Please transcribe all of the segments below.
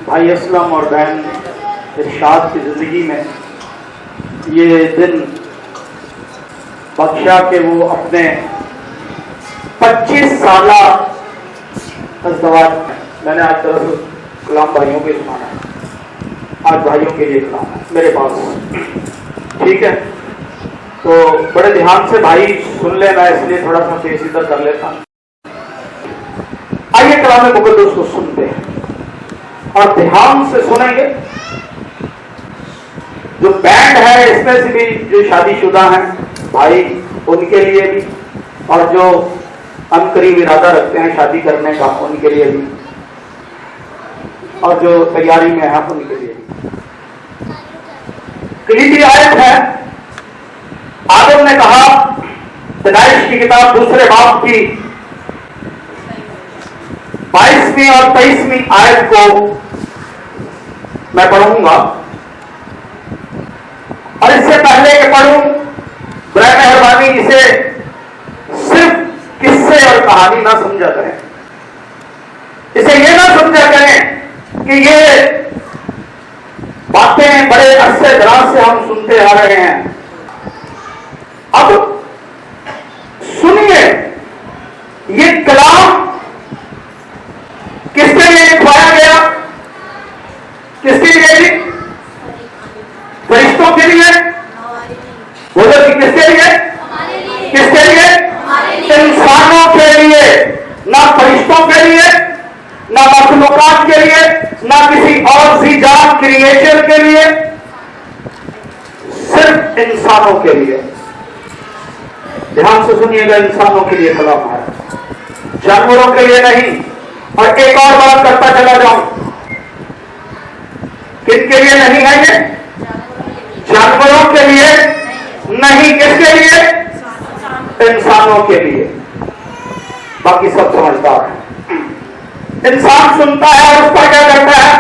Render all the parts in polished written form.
بھائی اسلم اور بہن ارشاد کی زندگی میں یہ دن بخشا کہ وہ اپنے 25 سالہ ازدواج میں نے آج دراصل کلام بھائیوں کے سنانا ہے، آج بھائیوں کے لیے کلام ہے میرے پاس، ٹھیک ہے؟ تو بڑے دھیان سے بھائی سن لے، میں اس لیے تھوڑا سا پیچیدہ کر لیتا ہوں۔ آئیے کلام مقدس کو سنتے ہیں اور دھیان سے سنیں گے۔ جو بینڈ ہے اس میں سے بھی جو شادی شدہ ہیں بھائی ان کے لیے بھی، اور جو عنقریب ارادہ رکھتے ہیں شادی کرنے کا ان کے لیے بھی، اور جو تیاری میں ہے ان کے لیے بھی۔ کلیدی آیت ہے، آدم نے کہا، پیدائش کی کتاب 2 باب کی 22ویں اور 23ویں آیت کو میں پڑھوں گا، اور اس سے پہلے کہ پڑھوں برائے مہربانی اسے صرف قصے اور کہانی نہ سمجھا کریں، اسے یہ نہ سمجھا کریں کہ یہ باتیں بڑے عرصے دراز سے ہم سنتے آ رہے ہیں۔ اب سنیے، یہ کلام کس کے لیے لکھوایا گیا؟ کس کے لیے جی؟ فرشتوں کے لیے؟ بولو کہ کس کے لیے؟ کس کے لیے؟ انسانوں کے لیے، نہ فرشتوں کے لیے، نہ مخلوقات کے لیے، نہ کسی اور ذی جان کریچر کے لیے، صرف انسانوں کے لیے۔ دھیان سے سنیے گا، انسانوں کے لیے کلام ہے، جانوروں کے لیے نہیں۔ اور ایک اور بات کرتا چلا جاؤں، کن کے لیے نہیں ہے یہ؟ جانوروں کے لیے نہیں، کس کے لیے؟ انسانوں کے لیے۔ باقی سب سمجھدار ہے۔ انسان سنتا ہے اور اس پر کیا کرتا ہے؟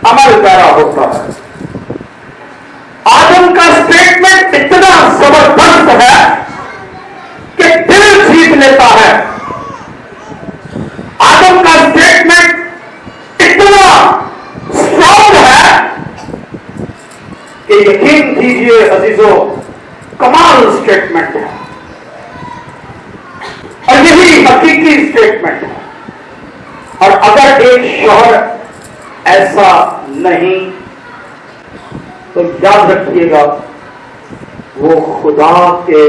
عمل پیرا ہوتا ہے۔ آدم کا اسٹیٹمنٹ اتنا زبردست ہے کہ دل جیت لیتا ہے۔ آدم کا اسٹیٹمنٹ اتنا اسٹرانگ ہے کہ یقین کیجیے عزیزوں، کمال اسٹیٹمنٹ ہے، اور یہی حقیقی اسٹیٹمنٹ ہے۔ اور اگر ایک شوہر ایسا نہیں تو یاد رکھیے گا وہ خدا کے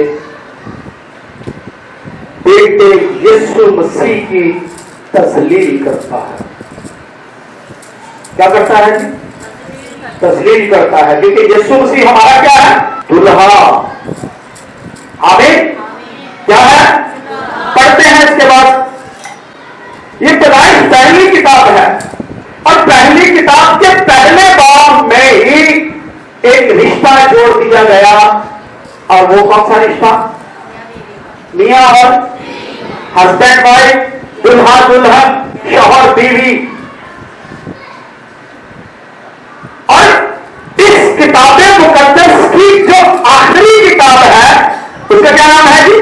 بیٹے یسوع مسیح کی تذلیل کرتا ہے۔ کیا کرتا ہے جی؟ تذلیل کرتا ہے، کیونکہ یسوع مسیح ہمارا کیا ہے؟ دلہا۔ آمین۔ کیا ہے؟ پڑھتے ہیں اس کے بعد، یہ پیدائش پہلی کتاب ہے، اور پہلی کتاب کے پہلے باب میں ہی ایک رشتہ جوڑ دیا گیا، اور وہ کون سا رشتہ؟ میاں اور ہسبینڈ وائف، دلہا دلہن، شوہر بیوی۔ اور اس کتاب مقدس کی جو آخری کتاب ہے اس کا کیا نام ہے جی؟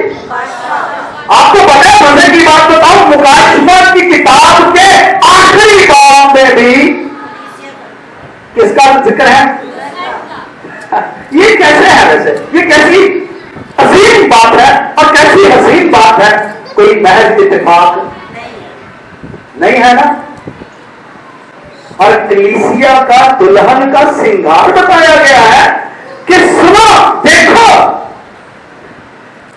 آپ کو پتا ہے، مزے کی بات بتاؤں، مکاشفہ کی کتاب کے آخری باب میں بھی کس کا ذکر ہے؟ یہ کیسے ہے ویسے؟ یہ کیسی عظیم بات ہے اور کیسی حسین بات ہے، کوئی محض اتفاق نہیں ہے نا؟ اور کلیسیا کا دلہن کا سنگار بتایا گیا ہے کہ سنو، دیکھو،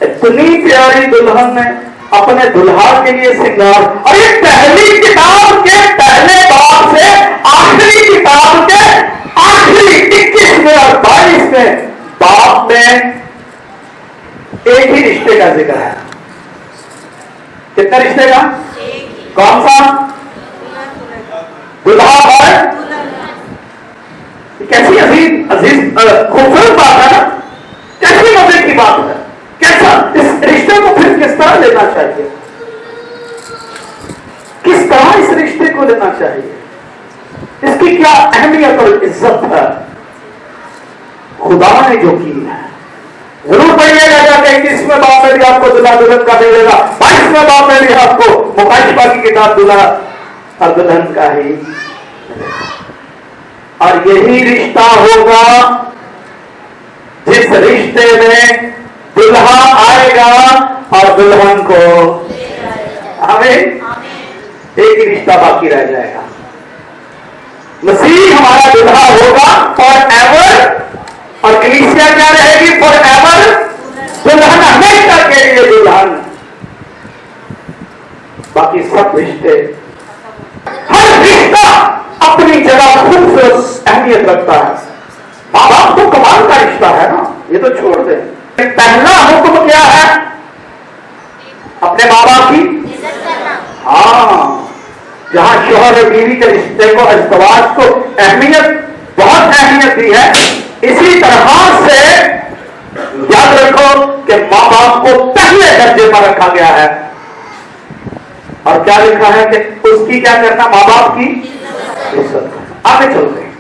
اتنی پیاری دلہن نے اپنے دلہا کے لیے سنگار، اور یہ پہلی کتاب کے پہلے باب سے آخری کتاب کے آخری 21ویں اور 22ویں باب میں ایک ہی رشتے کا ذکر ہے۔ کتنے رشتے کا؟ کون سا؟ دلہا اور کیسی عزیز خوبصورت بات ہے نا، کیسی مزے کی بات ہے، کیسا اس رشتے کو پھر کس طرح لینا چاہیے، کس طرح اس رشتے کو لینا چاہیے، اس کی کیا اہمیت اور عزت ہے خدا نے جو کی ہے۔ ضرور پڑھیے گا جا کے 21ویں باب میں بھی آپ کو دلہا دلہن کا ملے گا، 22ویں باب میں بھی آپ کو مکاشفہ کی کتاب دلہا اور دلہن کا ہی اور یہی رشتہ ہوگا جس رشتے میں دلہا آئے گا اور دلہن کو آمین. ایک ہی رشتہ باقی رہ جائے گا. مسیح ہمارا دلہا ہوگا فار ایور, اور کلیسیا کیا رہے گی فار ایور, دلہن ہمیشہ کے لیے دلہن. باقی سب رشتے, ہر رشتہ اپنی جگہ خوبصورت اہمیت رکھتا ہے. ماں باپ تو کمال کا رشتہ ہے نا, یہ تو چھوڑ دیں. پہلا حکم کیا ہے؟ اپنے ماں باپ کی ہاں, جہاں شوہر اور بیوی کے رشتے کو, ازدواج کو اہمیت, بہت اہمیت دی ہے, اسی طرح سے یاد رکھو کہ ماں باپ کو پہلے درجے پر رکھا گیا ہے. اور کیا لکھا ہے کہ اس کی کیا کرنا, ماں باپ کی عزت. آگے چلتے ہیں.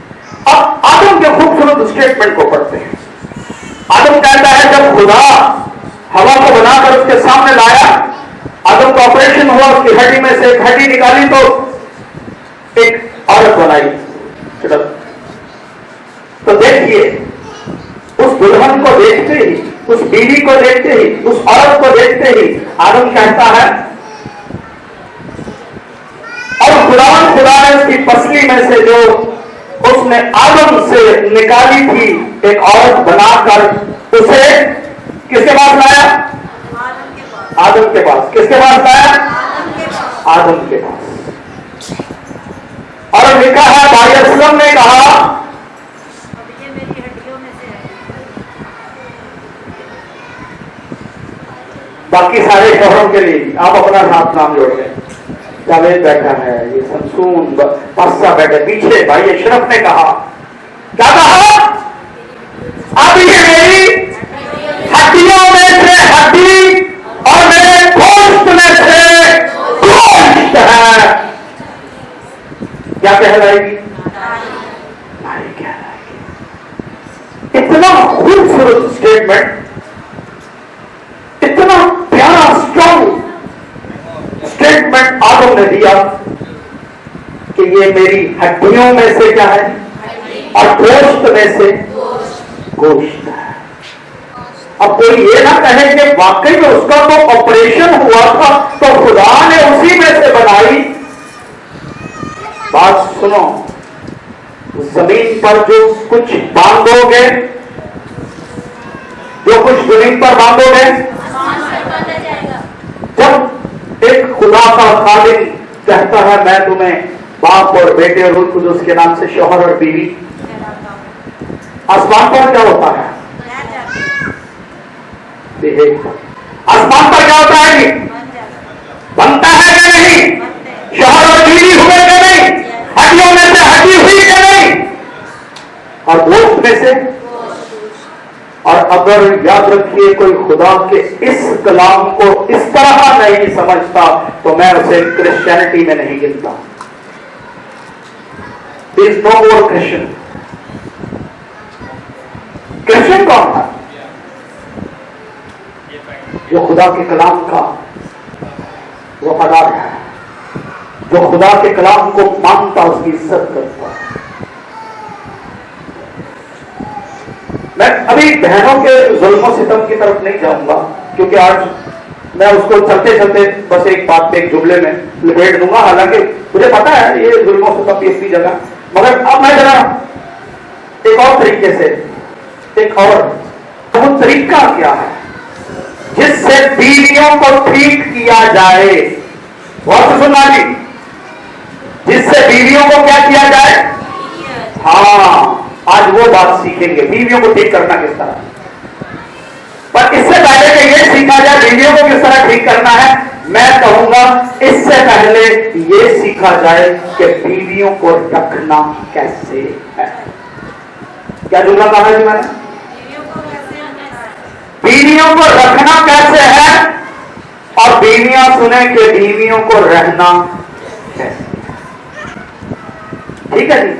اب آدم کے خوبصورت اسٹیٹمنٹ کو پڑھتے ہیں. آدم کہتا ہے جب خدا ہوا کو بنا کر اس کے سامنے لایا, آدم کا آپریشن ہوا, اس کی ہڈی میں سے ایک ہڈی نکالی تو ایک عورت بنائی. تو دیکھیے, اس دلہن کو دیکھتے ہی, اس بیوی کو دیکھتے ہی, اس عورت کو دیکھتے ہی آدم کہتا ہے, اور خدا نے اس کی پسلی میں سے جو اس نے آدم سے نکالی تھی ایک عورت بنا کر اسے کس کے پاس لایا؟ آدم کے پاس. کس کے پاس لایا؟ آدم کے پاس. اور لکھا ہے بھائی اسلم نے کہا باقی سارے شوہروں کے لیے آپ اپنا ساتھ نام جوڑ لیں. جاوید بیٹھا ہے, یہ سمسون پاسا بیٹھے پیچھے, بھائی اشرف نے کہا, کیا کہا؟ اب یہ میری ہڈیوں میں سے ہڈی اور میرے گوشت میں سے گوشت ہے. کیا کہلائے گی؟ ناری کہلائے گی. اتنا خوبصورت اسٹیٹمنٹ, اتنا پیارا اسٹرانگ اسٹیٹمنٹ آدم نے دیا کہ یہ میری ہڈیوں میں سے کیا ہے اور گوشت میں سے گوشت ہے. اب کوئی یہ نہ کہے کہ واقعی میں اس کا تو آپریشن ہوا تھا تو خدا نے اسی میں سے بنائی. بات سنو, زمین پر جو کچھ باندھو گے, جو کچھ زمین پر باندھو گے, جب ایک خدا کا خالق کہتا ہے میں تمہیں باپ اور بیٹے اور روح القدس کے نام سے شوہر اور بیوی, آسمان پر کیا ہوتا ہے؟ آسمان پر کیا ہوتا ہے؟ بنتا ہے کہ نہیں؟ شوہر اور بیوی ہوئے کہ نہیں؟ ہڈیوں میں سے ہڈی ہوئی کہ نہیں؟ اور گوشت میں سے. اور اگر یاد رکھیے کوئی خدا کے اس کلام کو اس طرح نہیں سمجھتا تو میں اسے کرسچینٹی میں نہیں گنتا. There is no more Christian. Christian کون ہے؟ جو خدا کے کلام کا وفادار ہے, جو خدا کے کلام کو مانتا, اس کی عزت کرتا. میں ابھی بہنوں کے ظلم و ستم کی طرف نہیں جاؤں گا کیونکہ آج میں اس کو چلتے چلتے بس ایک بات پہ ایک جملے میں لپیٹ دوں گا, حالانکہ مجھے پتا ہے یہ ظلم و ستم کی اپنی جگہ, مگر اب میں ذرا ایک اور طریقے سے, ایک اور وہ طریقہ کیا ہے جس سے بیویوں کو ٹھیک کیا جائے. بہت سنا جی, جس سے بیویوں کو کیا کیا جائے. ہاں, آج وہ بات سیکھیں گے بیویوں کو ٹھیک کرنا کس طرح. پر اس سے پہلے کہ یہ سیکھا جائے بیویوں کو کس طرح ٹھیک کرنا ہے, میں کہوں گا اس سے پہلے یہ سیکھا جائے کہ بیویوں کو رکھنا کیسے ہے. کیا جملہ کہا جی میں نے؟ بیویوں کو رکھنا کیسے ہے, اور بیویاں سنیں کہ بیویوں کو رہنا کیسے. ٹھیک ہے جی,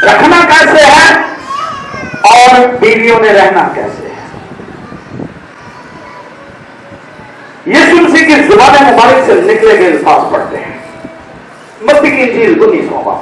رکھنا کیسے ہے اور بیویوں نے رہنا کیسے ہے. یسوع مسیح کی زبان مبارک سے نکلے گئے الفاظ پڑھتے ہیں. متی کی انجیل 19واں باب,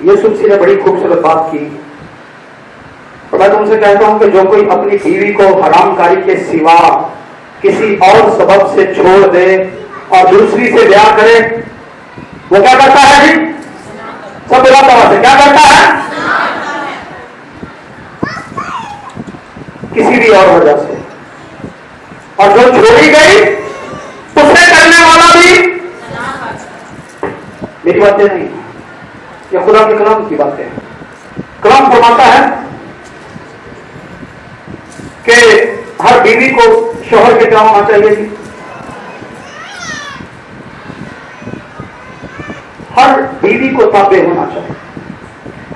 یوسف نے بڑی خوبصورت بات کی، اور میں تم سے کہتا ہوں کہ جو کوئی اپنی بیوی کو حرام کاری کے سوا کسی اور سبب سے چھوڑ دے اور دوسری سے بیاہ کرے، وہ کیا کرتا ہے جی؟ سب بلاتا ہوا سے کیا کرتا ہے؟ کسی بھی اور وجہ سے، اور جو چھوڑی گئی اسے کرنے والا بھی، میری باتیں نہیں، یہ خدا کے کلام کی باتیں ہیں۔ کلام فرماتا ہے کہ ہر بیوی کو شوہر کے کیا ہونا چاہیے جی؟ ہر بیوی کو تابع ہونا چاہیے،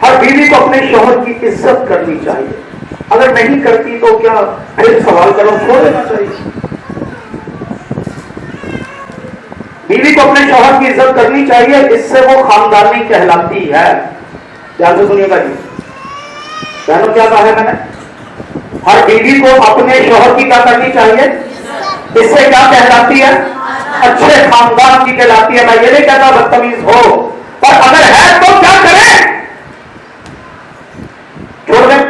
ہر بیوی کو اپنے شوہر کی عزت کرنی چاہیے، اگر نہیں کرتی تو کیا پھر سوال کرو، چھوڑ دینا چاہیے۔ بیوی کو اپنے شوہر کی عزت کرنی چاہیے، اس سے وہ خاندانی کہلاتی ہے۔ دھیان سے سنیے گا جی، بہنوں کیا کہا ہے میں نے؟ ہر بیوی کو اپنے شوہر کی کیا کرنی چاہیے، اس سے کیا کہلاتی ہے؟ اچھے خاندان کی کہلاتی ہے۔ میں یہ نہیں کہتا بدتمیز ہو، پر اگر ہے تو کیا کریں؟ چھوڑ دیں۔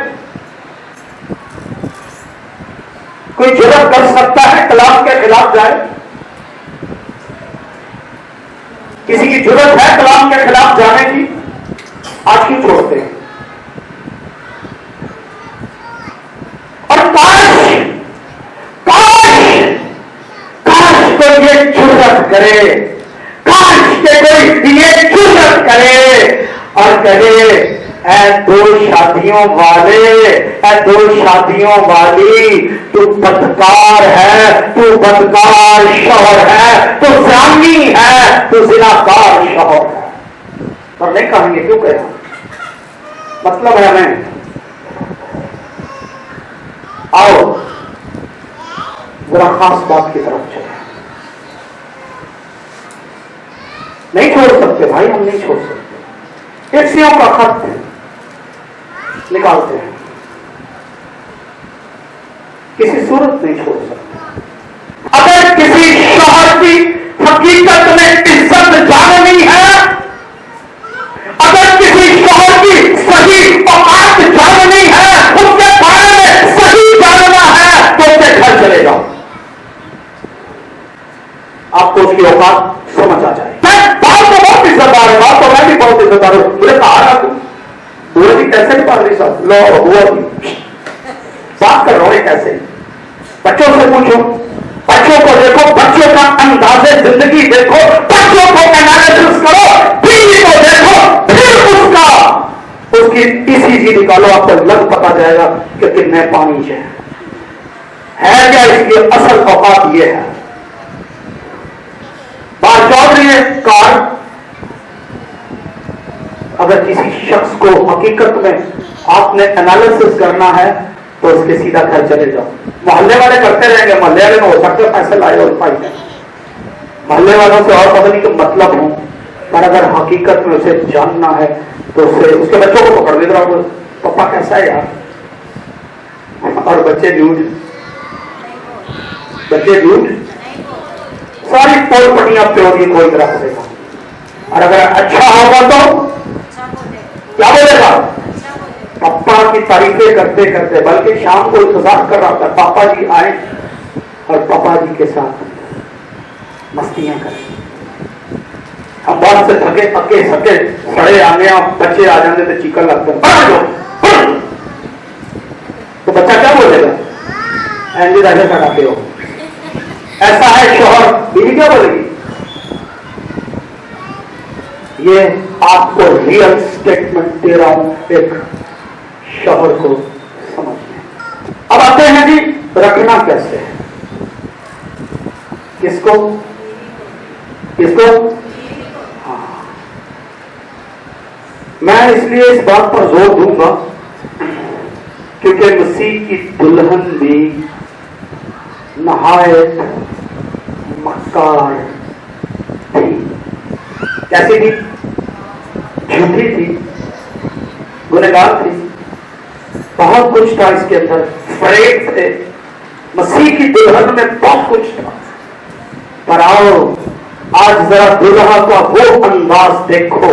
کوئی جرات کر سکتا ہے کلام کے خلاف جائے؟ کسی کی جرات ہے کلام کے خلاف جانے کی؟ آج کیوں چھوڑتے ہیں؟ اور کاش کوئی یہ جرات کرے، کاش کہ کوئی یہ جرات کرے اور کہے اے دو شادیوں والے، اے دو شادیوں والی، تو بدکار ہے، تو بدکار شوہر ہے، تو زانی ہے، تو زناکار شوہر ہے۔ اور نہیں کہیں گے، کیوں کہا؟ مطلب ہے ہمیں آؤ ذرا خاص بات کی طرف چلیں۔ نہیں چھوڑ سکتے بھائی، ہم نہیں چھوڑ سکتے۔ ایک سیوں کا خط نکالتے ہیں، کسی صورت نہیں چھوڑ سکتے۔ اگر کسی شوہر کی حقیقت میں عزت جاننی ہے، اگر کسی شوہر کی صحیح اوقات جاننی ہے، اس کے بارے میں صحیح جاننا ہے، تو اس کے گھر چلے جاؤ، آپ کو اس کی اوقات سمجھ آ جائے۔ میں بات تو بہت عزت دار ہے، بات تو میں بھی بہت عزت دار ہوں، مجھے کہا نا تم بوڑھے جی کیسے نہیں پڑھ رہی صاحب، لو ہوا بھی بات کر رہا ہوں کیسے؟ بچوں سے پوچھو، بچوں کو دیکھو، بچوں کا انداز زندگی دیکھو، بچوں کو انالیسس کرو، بیوی کو دیکھو، پھر اس کی ECG نکالو، آپ کو لگ پتا جائے گا کہ کتنے پانی ہے کیا اس کی اصل اوقات یہ ہے۔ بات چل رہی ہے کار، اگر کسی شخص کو حقیقت میں آپ نے انالیسس کرنا ہے تو اس کے سیدھا گھر چلے جاؤ۔ محلے والے کرتے رہیں گے، محلے والے میں ہو سکتے پیسے لائے اور پائی جائے، محلے والوں سے اور پتہ نہیں کہ مطلب ہوں، پر اگر حقیقت میں اسے جاننا ہے تو اس کے بچوں کو پکڑ لیتے رہو، پپا کیسا ہے یار، اور بچے جھوٹ ساری پول پٹیاں پیوری کوئی رکھ دے گا، اور اگر اچھا ہوگا تو کیا بولے گا؟ پپا کی تعریفیں کرتے کرتے، بلکہ شام کو انتظار کر رہا تھا پاپا جی آئے اور پاپا جی کے ساتھ مستیاں کریں۔ ہم بات سے تھکے پکے سکے سڑے آنے، بچے آ جاتے تھے چیکن لگتے تو بچہ کیا بولے گا؟ اینڈی راجا کٹاتے ہو، ایسا ہے شوہر، بیوی کیا بولے گی؟ یہ آپ کو ریئل اسٹیٹمنٹ دے رہا ہوں ایک شوہر کو سمجھنے۔ اب آتے ہیں جی رکھنا کیسے ہے، کس کو؟ ہاں، میں اس لیے اس بات پر زور دوں گا کیونکہ مسیح کی دلہن بھی نہایت مکار تھی۔ کیسی تھی؟ جھوٹی تھی، گنہگار تھی، بہت کچھ تھا اس کے اندر، فریب تھے۔ مسیح کی دلہن میں بہت کچھ تھا، پر آؤ آج ذرا دلہا کا وہ انداز دیکھو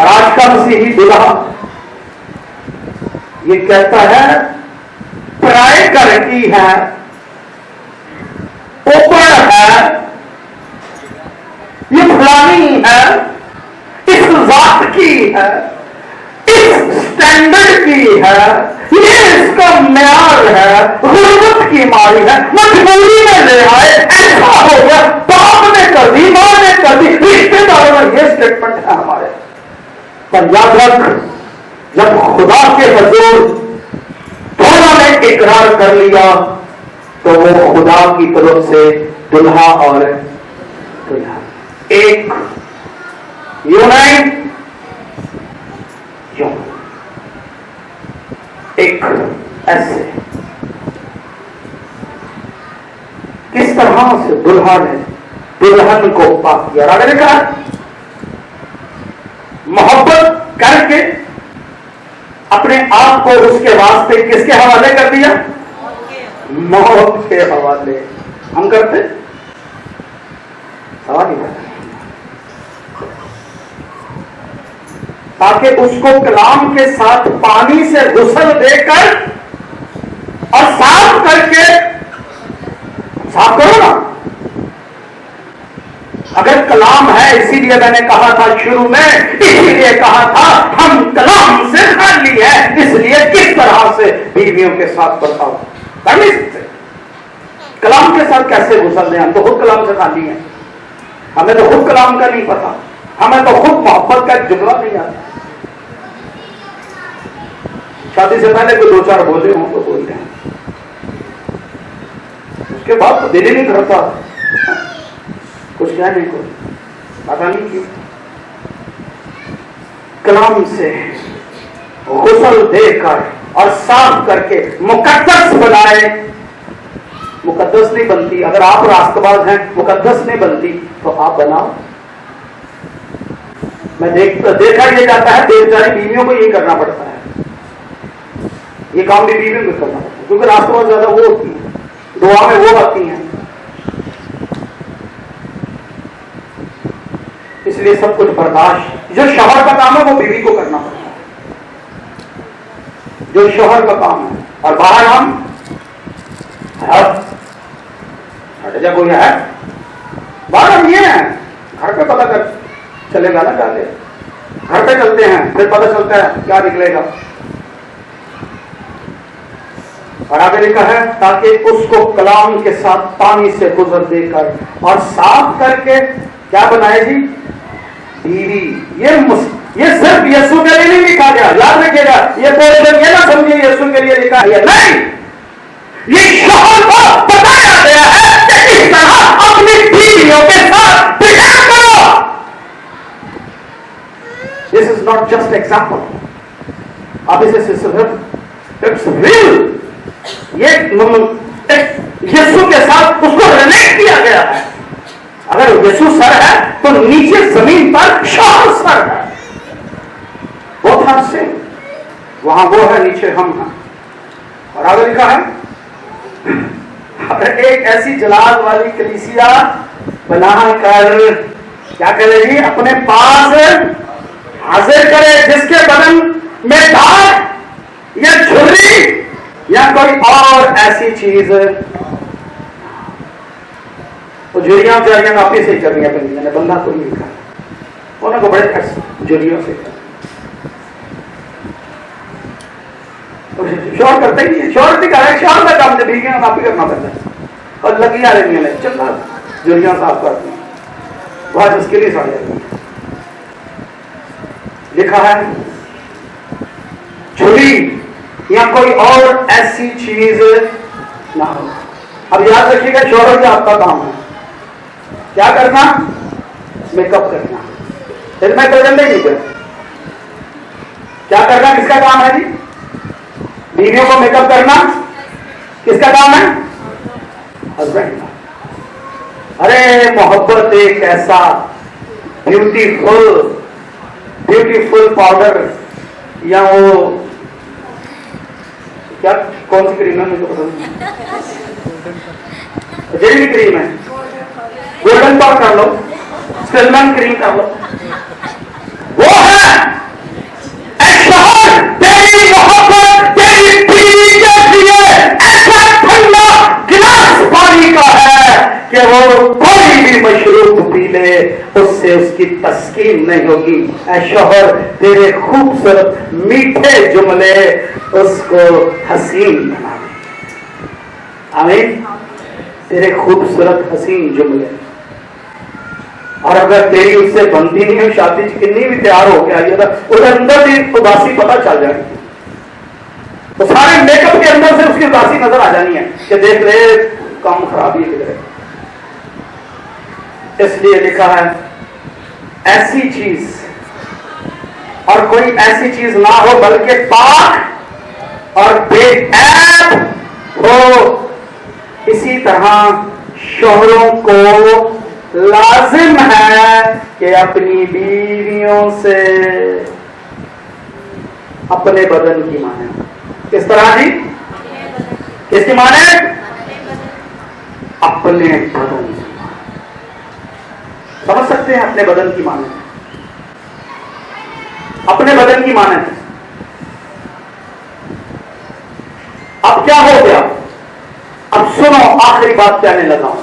اور آج کا مسیحی دلہا یہ کہتا ہے پرائے گھر کی ہے، اوپر ہے، یہ فلانی ہے، اس ذات کی ہے، اس سٹینڈرڈ کی ہے، یہ اس کا معیار ہے، غربت کی ماری ہے، مجبوری میں لے آئے، ایسا ہو گیا، باپ نے کر دی، ماں نے کر دی، رشتے داروں نے، یہ اسٹیٹمنٹ ہے ہمارے۔ پر یاد رکھ، جب خدا کے حضور دونوں نے اقرار کر لیا تو وہ خدا کی طرف سے دلہا اور دلہا ایک یونائٹ، ایک ایسے کس طرح سے دلہا نے دلہن کو پاک کیا۔ راجا نے کہا محبت کر کے اپنے آپ کو اس کے واسطے کس کے حوالے کر دیا؟ موت کے حوالے۔ ہم کرتے سوال ہی کرتے تاکہ اس کو کلام کے ساتھ پانی سے غسل دے کر اور صاف کر کے، صاف کرو نا۔ اگر کلام ہے، اسی لیے میں نے کہا تھا شروع میں، اسی لیے کہا تھا ہم کلام سے خالی ہے، اس لیے کس طرح سے بیویوں کے ساتھ برتاؤ کر نہیں سکتے۔ کلام کے ساتھ کیسے غسل دیں؟ ہم تو خود کلام سے خالی ہیں، ہمیں تو خود کلام کا نہیں پتا، ہمیں تو خود محبت کا ایک جملہ نہیں آتا۔ شادی سے پہلے کوئی دو چار بولے ہوں تو بولتے ہیں، اس کے بعد تو دل ہی نہیں کرتا کچھ کہنے کو، پتا نہیں کیوں۔ کلام سے غسل دے کر اور صاف کر کے مقدس بنائے۔ مقدس نہیں بنتی، اگر آپ راست باز ہیں مقدس نہیں بنتی تو آپ بناؤ۔ میں دیکھا یہ جاتا ہے، دیکھ جاری بیویوں کو یہ کرنا پڑتا ہے، یہ کام بھی بیویوں کو کرنا پڑتا ہے، کیونکہ راست باز زیادہ وہ ہوتی ہیں، دعا میں وہ آتی ہیں، اس لیے سب کچھ برداشت۔ جو شوہر کا کام ہے وہ بیوی کو کرنا پڑتا ہے، جو شوہر کا کام ہے۔ اور باہر ہم جب کوئی ہے باہر ہم یہ ہیں، گھر پہ پتہ کر چلے گا نا، جاتے گھر پہ چلتے ہیں پھر پتہ چلتا ہے کیا نکلے گا۔ اور آگے لکھا ہے تاکہ اس کو کلام کے ساتھ پانی سے گزر دے کر اور صاف کر کے کیا بنائے جی؟ بیوی۔ یہ صرف یسوع کے لیے نہیں لکھا گیا، یاد رکھیے گا، یہ پورشن یہ نہ سمجھے یسوع کے لیے لکھا ہے، نہیں، یہ شوہر کو بتایا گیا ہے کہ اس طرح اپنی بیویوں کے ساتھ بہیو کرو۔ This is not just example، اب اسے صرف اٹس ریل، یہ یسوع کے ساتھ اس کو ریلیٹ کیا گیا ہے۔ اگر یسوع سر ہے تو نیچے زمین پر شوہر سر ہے، بہت حد سے وہاں وہ ہے، نیچے ہم ہیں۔ اور آگے لکھا ہے ایک ایسی جلال والی کلیسیا بنا کر کیا کرے جی؟ اپنے پاس حاضر کرے جس کے بدن میں داغ یا جھری یا کوئی اور ایسی چیز، وہ جھریاں چاریاں واپس سے چل رہی ہیں، میں نے بندہ کو نہیں لکھا، انہوں کو بڑے جھریوں سے شور کرتے ہی، شور نہیں کر رہے، شور کا کام جب بیویاں معافی کرنا پڑتا ہے، اور لگی آ رہی ہیں چلنا جھریاں صاف کرتی ہیں، بہت اس کے لیے ساڑی جاتی ہیں۔ لکھا ہے جھری یا کوئی اور ایسی چیز نہ ہو۔ اب یاد رکھیے گا شوہر کا آپ کا کام ہے کیا کرنا؟ میک اپ کرنا، پھر میں کر نہیں کر کیا کرنا؟ کس کا کام ہے جی؟ بیویوں کو میک اپ کرنا کس کا کام ہے؟ ہسبینڈ کا۔ ارے محبت ایک ایسا بیوٹیفل پاؤڈر یا وہ کیا کون سی کریم ہے مجھے پتا نہیں، جیلی کریم ہے، گولڈن پاؤڈر کر لو، سلمن کریم کر لو، وہ ہے اے شوہر تیری محبت تیری بیوی کے لیے ایسا ٹھنڈا گلاس پانی کا ہے کہ وہ کوئی بھی مشروب پی لے اس سے اس کی تسکین نہیں ہوگی. اے شوہر تیرے خوبصورت میٹھے جملے اس کو حسین بنا دیں. آمین. تیرے خوبصورت حسین جملے. اور اگر تیری اس سے بنتی نہیں ہو شادی کنی بھی تیار ہو کے آئیے ادھر اندر بھی اداسی پتہ چل جائے گی. تو سارے میک اپ کے اندر سے اس کی اداسی نظر آ جانی ہے کہ دیکھ لے کام خراب ہی ہے. اس لیے لکھا ہے ایسی چیز اور کوئی ایسی چیز نہ ہو بلکہ پاک اور بے عیب ہو. اسی طرح شوہروں کو لازم ہے کہ اپنی بیویوں سے اپنے بدن کی مانیں. کس طرح جی؟ کس کی مانیں؟ اپنے بدن کی. سمجھ سکتے ہیں اپنے بدن کی مانیں؟ اپنے بدن کی مانیں. اب کیا ہو گیا؟ اب سنو آخری بات کہنے لگا ہوں.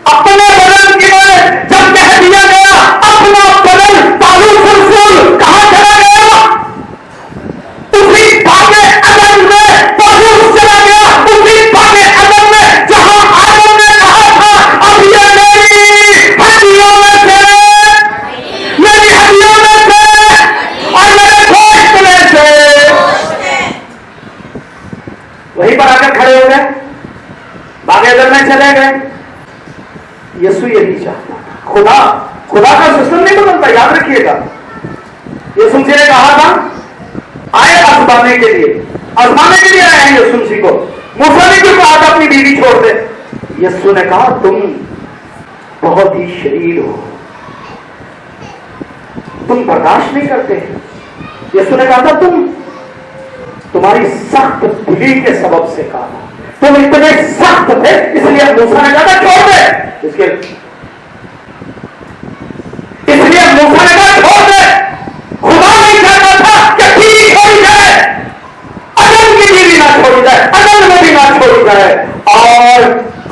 اپنے بدن کی مانیں جب کہہ دیا گیا اپنا بدن تعلق رسول کہاں چلا گیا؟ اسی بھاگے عدن میں تعلق چلا گیا. اسی بھاگے عدن میں جہاں آدم نے کہا تھا اب یہ میری ہڈیوں میں سے میری ہڈیوں میں سے اور میرے گوشت میں سے. وہیں پر آ کر کھڑے ہو گئے. باغ عدن میں چلے گئے. یسوع یہی چاہتا تھا. خدا کا سسٹم نہیں بدلتا. یاد رکھیے گا یسوع مسیح نے کہا تھا آئے آزمانے کے لیے. آزمانے کے لیے آئے ہیں یسوع مسیح کو. موسیٰ نے کیوں کہا تھا اپنی بیوی چھوڑ دے؟ یسوع نے کہا تم بہت ہی شریر ہو, تم برداشت نہیں کرتے. یسوع نے کہا تھا تمہاری سخت دلی کے سبب سے کہا تم اتنے سخت تھے اس لیے موسیٰ نے کہا تھا چھوڑ دے. اس لیے موسیٰ نے کہا چھوڑ دے. خدا نہیں چاہتا تھا کہ بیوی چھوڑی جائے, عدن کی بیوی نہ چھوڑی جائے, عدن میں بھی نہ چھوڑی جائے اور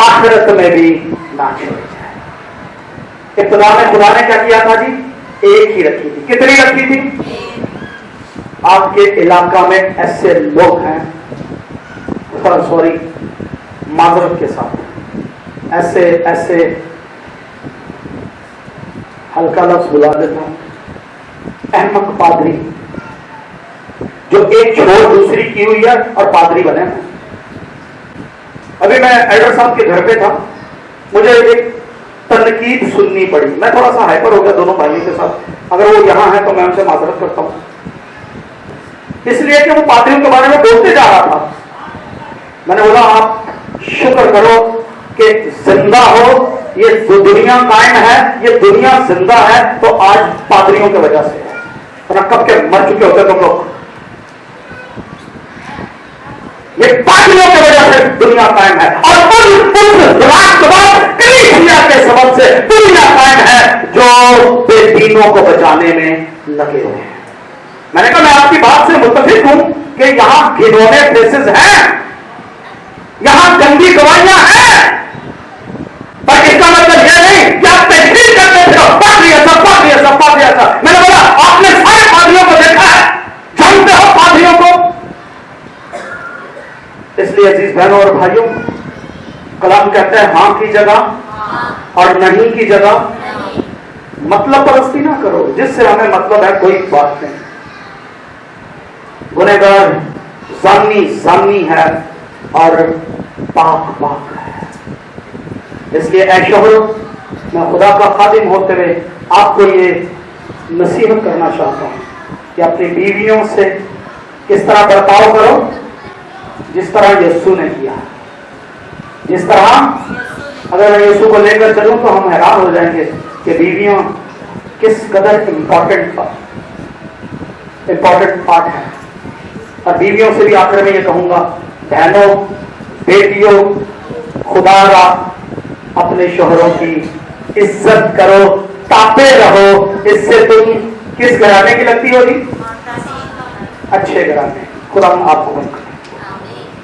آخرت میں بھی نہ چھوڑی جائے. ابتدا میں خدا نے کیا کیا تھا جی؟ ایک ہی رکھی تھی. کتنی رکھی تھی؟ آپ کے علاقہ میں ایسے لوگ ہیں, سوری معذرت کے ساتھ, ایسے ہلکا لفظ بلا دیتا ہوں, احمق پادری جو ایک چھوڑ دوسری کی ہوئی ہے اور پادری بنے. ابھی میں ایڈر صاحب کے گھر پہ تھا, مجھے ایک تنقید سننی پڑی. میں تھوڑا سا ہائپر ہو گیا دونوں بھائیوں کے ساتھ. اگر وہ یہاں ہیں تو میں ان سے معذرت کرتا ہوں, اس لیے کہ وہ پادریوں کے بارے میں بولتے جا رہا تھا. میں نے بولا آپ شکر کرو کہ زندہ ہو, یہ جو دنیا قائم ہے یہ دنیا زندہ ہے تو آج پادریوں کی وجہ سے ہے, ورنہ کب کے مر چکے ہوتے تم لوگ. یہ پادریوں کی وجہ سے دنیا قائم ہے اور کلیسیا کے سبب سے دنیا قائم ہے جو بے دینوں کو بچانے میں لگے ہوئے ہیں. میں نے کہا میں آپ کی بات سے متفق ہوں کہ یہاں گھنونے کیسز ہیں, یہاں گندی گواہیاں ہیں, پر اس کا مطلب یہ نہیں کہ آپ تشہیر کرتے تھے پادری ایسا پادری ایسا پادری ایسا. میں نے بولا آپ نے سارے پادریوں کو دیکھا ہے, جانتے ہو پادریوں کو. اس لیے عزیز بہنوں اور بھائیوں, کلام کہتا ہے ہاں کی جگہ اور نہیں کی جگہ. مطلب پرستی نہ کرو, جس سے ہمیں مطلب ہے کوئی بات نہیں. گنہگار زانی ہے اور پاک ہے. اس لیے اے شوہروں, میں خدا کا خادم ہوتے ہوئے آپ کو یہ نصیحت کرنا چاہتا ہوں کہ اپنی بیویوں سے کس طرح برتاؤ کرو, جس طرح یسوع نے کیا. جس طرح اگر میں یسوع کو لے کر چلوں تو ہم حیران ہو جائیں گے کہ بیویاں کس قدر امپورٹنٹ پارٹ ہے. اور بیویوں سے بھی آخر میں یہ کہوں گا, بہنوں بیٹیوں, خدا را اپنے شوہروں کی عزت کرو, تاپے رہو. اس سے تم کس گھرانے کی لگتی ہوگی؟ اچھے گھرانے. خدا آپ کو برکت